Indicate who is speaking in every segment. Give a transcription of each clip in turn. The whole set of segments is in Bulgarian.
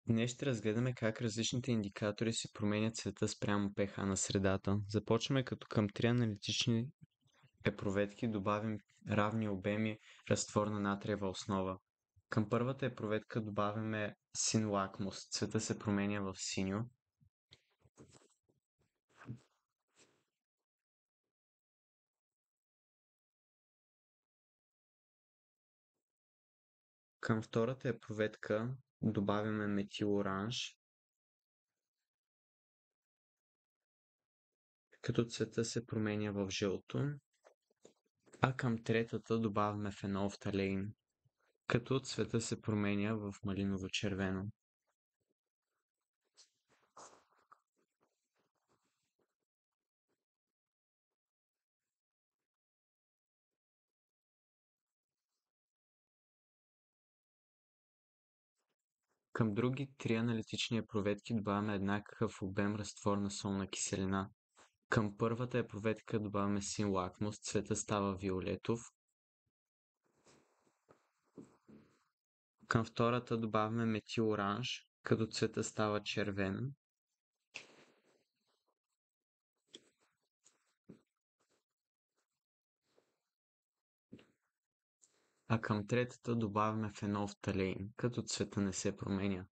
Speaker 1: Днес ще разгледаме как различните индикатори си променят цвета спрямо pH на средата. Започваме като към три аналитични епроветки добавим равни обеми разтвор на натриева основа. Към първата епроветка добавяме син лакмус. Цвета се променя в синьо. Към втората епроветка добавяме метил оранж, като цвета се променя в жълто. А към третата добавяме фенолфталеин, като цвета се променя в малиново-червено. Към други три аналитични епроветки добавяме еднакъв обем разтвор на солна киселина. Към първата епроветка добавяме син лакмус, цвета става виолетов. Към втората добавяме метил оранж, като цвета става червен. А към третата добавяме фенолфталеин, като цвета не се променя.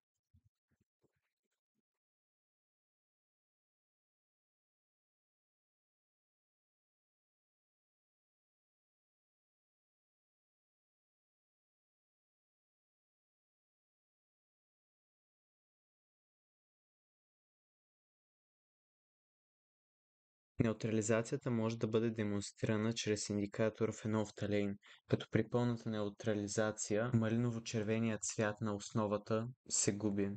Speaker 1: Неутрализацията може да бъде демонстрирана чрез индикатор фенолфталеин, като при пълната неутрализация малиново-червеният цвят на основата се губи.